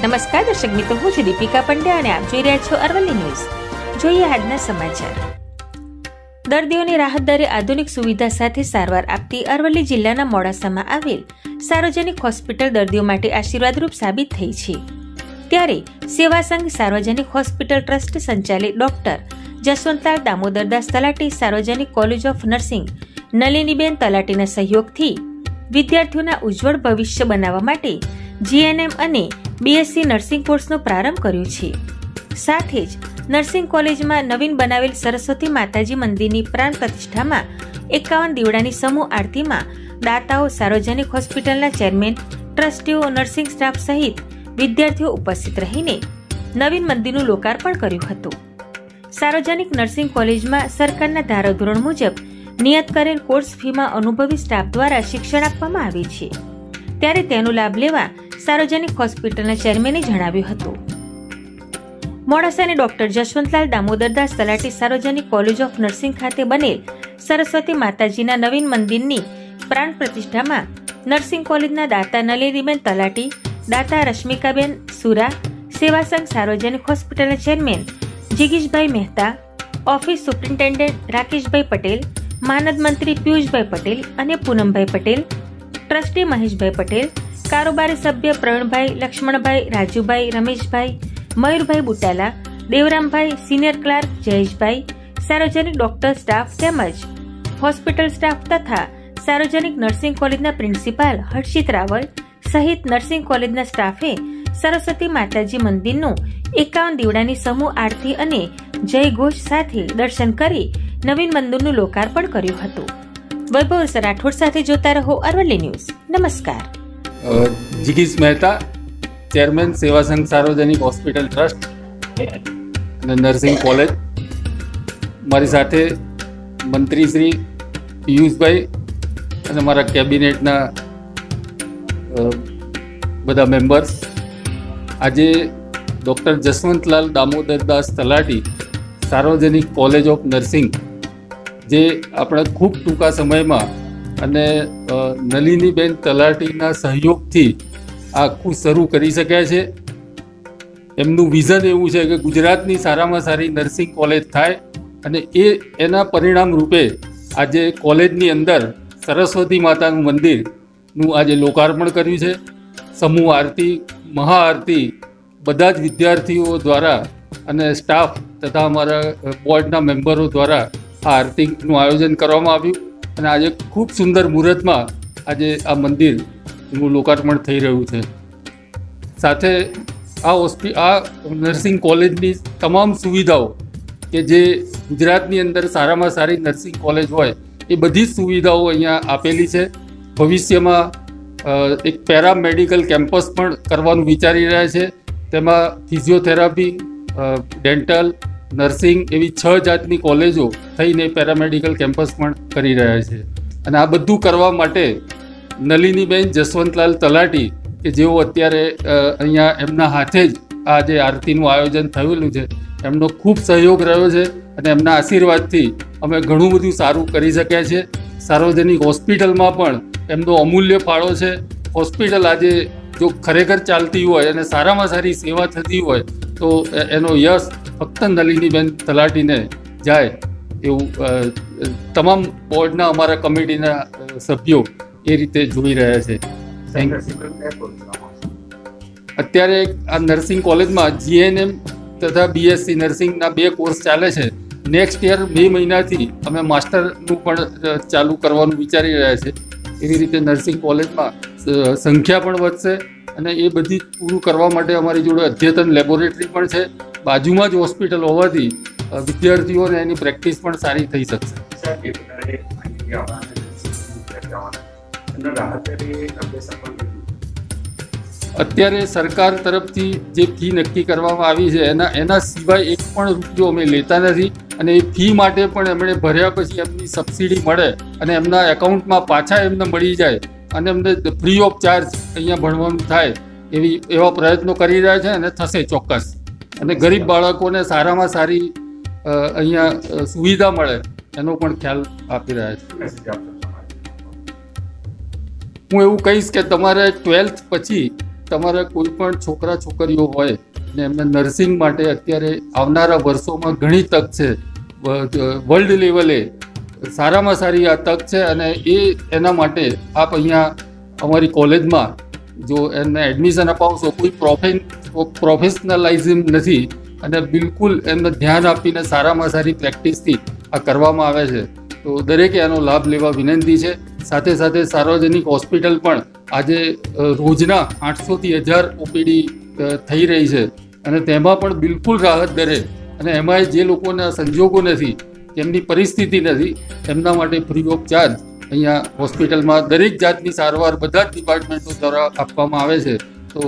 નમસ્કાર દર્શક મિત્રો, હું છું દીપિકા પંડ્યા અને આપ જોઈ રહ્યા છો અરવલ્લી ન્યૂઝ। જોઈએ આજના સમાચાર। દર્દીઓની રાહત દરે આધુનિક સુવિધા સાથે સારવાર આપતી અરવલ્લી જિલ્લાના મોડાસામાં આવેલ સાર્વજનિક હોસ્પિટલ દર્દીઓ માટે આશીર્વાદરૂપ સાબિત થઈ છે। ત્યારે સેવા સંઘ સાર્વજનિક હોસ્પિટલ ટ્રસ્ટ સંચાલિત ડોક્ટર જસવંતલાલ દામોદરદાસ તલાટી સાર્વજનિક કોલેજ ઓફ નર્સિંગ નલિનીબેન તલાટીના સહયોગથી વિદ્યાર્થીઓના ઉજ્જવળ ભવિષ્ય બનાવવા માટે જીએનએમ અને બીએસસી નર્સિંગ કોર્સનો પ્રારંભ કર્યો છે। સાથે જ નર્સિંગ કોલેજમાં નવીન બનાવેલ સરસ્વતી માતાજી મંદિરની પ્રાણ પ્રતિષ્ઠામાં 51 દીવડાની સમૂહ આરતીમાં દાતાઓ, સાર્વજનિક હોસ્પિટલના ચેરમેન, ટ્રસ્ટીઓ, નર્સિંગ સ્ટાફ સહિત વિદ્યાર્થીઓ ઉપસ્થિત રહીને નવીન મંદિરનું લોકાર્પણ કર્યું હતું। સાર્વજનિક નર્સિંગ કોલેજમાં સરકારના ધારાધોરણ મુજબ નિયત કરેલ કોર્સ ફીમાં અનુભવી સ્ટાફ દ્વારા શિક્ષણ આપવામાં આવે છે। ત્યારે તેનો લાભ લેવા સાર્વજનિક હોસ્પિટલના ચેરમેને જણાવ્યું હતું। મોડાસાની ડોક્ટર જસવંતલાલ દામોદરદાસ તલાટી સાર્વજનિક કોલેજ ઓફ નર્સિંગ ખાતે બનેલ સરસ્વતી માતાજીના નવીન મંદિરની પ્રાણ પ્રતિષ્ઠામાં નર્સિંગ કોલેજના દાતા નલિનીબેન તલાટી, દાતા રશ્મિકાબેન સુરા, સેવા સંઘ સાર્વજનિક હોસ્પિટલના ચેરમેન જિગીશભાઈ મહેતા, ઓફિસ સુપ્રિન્ટેન્ડન્ટ રાકેશભાઈ પટેલ, માનદ મંત્રી પિયુષભાઈ પટેલ અને પૂનમભાઈ પટેલ, ટ્રસ્ટી મહેશભાઈ પટેલ, કારોબારી સભ્ય પ્રવીણભાઈ, લક્ષ્મણભાઈ, રાજુભાઈ, રમેશભાઈ, મયુરભાઈ બુટાલા, દેવરામભાઈ, સિનિયર ક્લાર્ક જયેશભાઈ, સાર્વજનિક ડોક્ટર સ્ટાફ તેમજ હોસ્પિટલ સ્ટાફ તથા સાર્વજનિક નર્સિંગ કોલેજના પ્રિન્સિપાલ હર્ષિત રાવલ સહિત નર્સિંગ કોલેજના સ્ટાફે સરસ્વતી માતાજી મંદિરનું 51 દીવડાની સમૂહ આરતી અને જય ઘોષ સાથે દર્શન કરી નવીન મંદિરનું લોકાર્પણ કર્યું હતું। વૈભવ રાઠોડ સાથે જોતા રહો અરવલ્લી ન્યૂઝ। નમસ્કાર। જિગીશ મહેતા, ચેરમેન સેવા સંઘ સાર્વજનિક હોસ્પિટલ ટ્રસ્ટ અને નર્સિંગ કોલેજ। મારી સાથે મંત્રી શ્રી પિયુષભાઈ અને મારા કેબિનેટના બધા મેમ્બર્સ। આજે ડૉક્ટર જસવંતલાલ દામોદરદાસ તલાટી સાર્વજનિક કોલેજ ઓફ નર્સિંગ, જે આપણે ખૂબ ટૂંકા સમયમાં અને નલિનીબેન તલાટીના સહયોગથી આખું શરૂ કરી શક્યા છે। એમનું વિઝન એવું છે કે ગુજરાતની સારામાં સારી નર્સિંગ કોલેજ થાય અને એના પરિણામ રૂપે આજે કોલેજની અંદર સરસ્વતી માતાનું મંદિરનું આજે લોકાર્પણ કર્યું છે। સમૂહ આરતી, મહાઆરતી બધા જ વિદ્યાર્થીઓ દ્વારા અને સ્ટાફ તથા અમારા બોર્ડના મેમ્બરો દ્વારા આ આરતીનું આયોજન કરવામાં આવ્યું અને આજે ખૂબ સુંદર મુહૂર્તમાં આજે આ મંદિરનું લોકાર્પણ થઈ રહ્યું છે। સાથે આ નર્સિંગ કોલેજની તમામ સુવિધાઓ કે જે ગુજરાતની અંદર સારામાં સારી નર્સિંગ કોલેજ હોય એ બધી જ સુવિધાઓ અહીંયા આપેલી છે। ભવિષ્યમાં એક પેરામેડિકલ કેમ્પસ પણ કરવાનું વિચારી રહ્યા છે। તેમાં ફિઝિયોથેરાપી, ડેન્ટલ, નર્સિંગ એવી 6 જાતની કોલેજો થઈને પેરામેડિકલ કેમ્પસ પણ કરી રહ્યા છે। અને આ બધું કરવા માટે નલિનીબેન જસવંતલાલ તલાટી કે જેઓ અત્યારે અહીંયા એમના હાથે જ આ જે આરતીનું આયોજન થયેલું છે એમનો ખૂબ સહયોગ રહ્યો છે અને એમના આશીર્વાદથી અમે ઘણું બધું સારું કરી શક્યા છીએ। સાર્વજનિક હોસ્પિટલમાં પણ એમનો અમૂલ્ય ફાળો છે। હોસ્પિટલ આજે જો ખરેખર ચાલતી હોય અને સારામાં સારી સેવા થતી હોય તો એનો યશ ફક્ત નલિનીબેન તલાટીને જાય એવું તમામ બોર્ડના અમારા કમિટીના સભ્યો એ રીતે જોઈ રહ્યા છે। અત્યારે આ નર્સિંગ કોલેજમાં જીએનએમ તથા બીએસસી નર્સિંગના 2 કોર્સ ચાલે છે। નેક્સ્ટ યર મે મહિનાથી અમે માસ્ટરનું પણ ચાલુ કરવાનું વિચારી રહ્યા છે। એવી રીતે નર્સિંગ કોલેજમાં સંખ્યા પણ વધશે અને એ બધી પૂરું કરવા માટે અમારી જોડે અદ્યતન લેબોરેટરી પણ છે। બાજુમાં જ હોસ્પિટલ હોવાથી વિદ્યાર્થીઓને એની પ્રેક્ટિસ પણ સારી થઈ શકશે। અત્યારે સરકાર તરફથી જે ફી નક્કી કરવામાં આવી છે એના સિવાય એક પણ રૂપિયો અમે લેતા નથી અને એ ફી માટે પણ એમણે ભર્યા પછી એમની સબસિડી મળે અને એમના એકાઉન્ટમાં પાછા એમને મળી જાય અને એમને ફ્રી ઓફ ચાર્જ અહીંયા ભણવાનું થાય એવા પ્રયત્નો કરી રહ્યા છે અને થશે ચોક્કસ। અને ગરીબ બાળકોને સારામાં સારી અહીંયા સુવિધા મળે એનો પણ ખ્યાલ આપી રહ્યા છે। હું એવું કહીશ કે તમારે 12th પછી તમારા કોઈ પણ છોકરા છોકરીઓ હોય ને એમને નર્સિંગ માટે અત્યારે આવનારા વર્ષોમાં ઘણી તક છે, વર્લ્ડ લેવલે સારામાં સારી આ તક છે, અને એના માટે આપ અહીંયા અમારી કોલેજમાં જો એમને એડમિશન અપાવશો, કોઈ પ્રોફેશનલાઇઝમ નથી અને બિલકુલ એમને ધ્યાન આપીને સારામાં સારી પ્રેક્ટિસથી આ કરવામાં આવે છે, તો દરેકે આનો લાભ લેવા વિનંતી છે. સાથે સાથે સાર્વજનિક હોસ્પિટલ પણ આજે રોજના 800થી 1000 ઓપીડી થઈ રહી છે, અને તેમાં પણ બિલકુલ રાહત દરે, અને એમાંય જે લોકોના સંજોગો નથી, જેમની પરિસ્થિતિ નથી, એમના માટે ફ્રી ઓફ ચાર્જ અહીંયા હોસ્પિટલમાં દરેક જાતની સારવાર બધા જ ડિપાર્ટમેન્ટો દ્વારા આપવામાં આવે છે. તો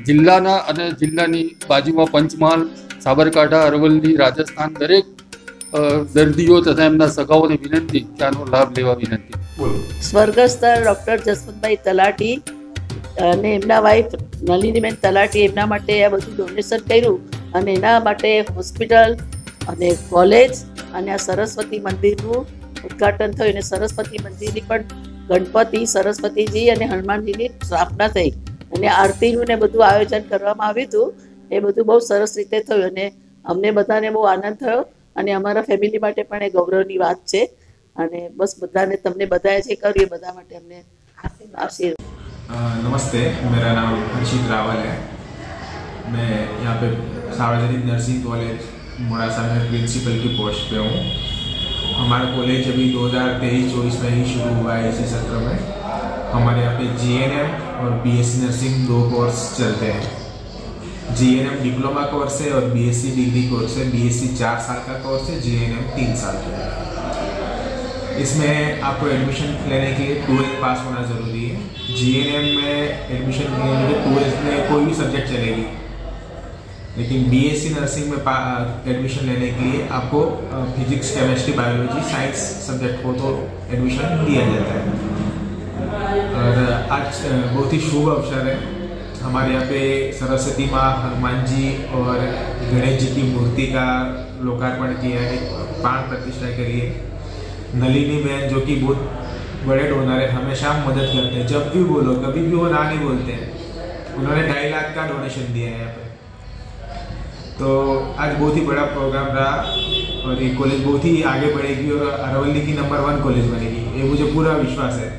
જિલ્લાના અને જિલ્લાની બાજુમાં પંચમહાલ, સાબરકાંઠા, અરવલ્લી, રાજસ્થાન દરેક દર્દીઓ તથા એમના સગાઓને વિનંતી કે આનો લાભ લેવા વિનંતી. સ્વર્ગસ્થ ડૉક્ટર જસવંતભાઈ તલાટી અને એમના વાઈફ નલિનીબેન તલાટી એમના માટે આ બધું ડોનેશન કર્યું, અને એના માટે હોસ્પિટલ અને કોલેજ અને આ સરસ્વતી મંદિરનું ઉદ્ઘાટન થયું, અને સરસ્વતી મંદિરની પણ ગણપતિ, સરસ્વતીજી અને હનુમાનજીની સ્થાપના થઈ, અને આરતીનું ને બધું આયોજન કરવામાં આવ્યું હતું. એ બધું બહુ સરસ રીતે થયું, અને અમને બધાને બહુ આનંદ થયો, અને અમારા ફેમિલી માટે પણ એ ગૌરવની વાત છે. અને બસ બધાને તમને બધાએ જે કર્યું એ બધા માટે અમને આશીર્વાદ. नमस्ते, मेरा नाम हर्षित रावल है. मैं यहाँ पे सार्वजनिक नर्सिंग कॉलेज मोड़ासा में प्रिंसिपल की पोस्ट पे हूँ. हमारा कॉलेज अभी 2023-24 में ही शुरू हुआ है. इसी सत्र में हमारे यहाँ पे GNM और BSc नर्सिंग 2 कोर्स चलते हैं. GNM डिप्लोमा कोर्स है और BSc डिग्री कोर्स है. BSc 4 साल का कोर्स है, GNM 3 साल का है. इसमें आपको एडमिशन लेने के लिए 12th पास होना ज़रूरी है. GNM में एडमिशन लेने के लिए 12th में कोई भी सब्जेक्ट चलेगी, लेकिन BSc नर्सिंग में एडमिशन लेने के लिए आपको physics, chemistry, biology, science subject को तो एडमिशन दिया जाता है. और आज बहुत ही शुभ अवसर है. हमारे यहाँ पे सरस्वती माँ, हनुमान जी और गणेश जी की मूर्ति का लोकार्पण किया है, प्राण प्रतिष्ठा करी है. नलिनी बहन जो कि बहुत बड़े डोनर है, हमेशा मदद करते हैं, जब भी बोलो कभी भी वो ना नहीं बोलते हैं. उन्होंने 2.5 लाख का डोनेशन दिया है यहाँ पे. तो आज बहुत ही बड़ा प्रोग्राम रहा, और ये कॉलेज बहुत ही आगे बढ़ेगी और अरवली की नंबर 1 कॉलेज बनेगी, ये मुझे पूरा विश्वास है.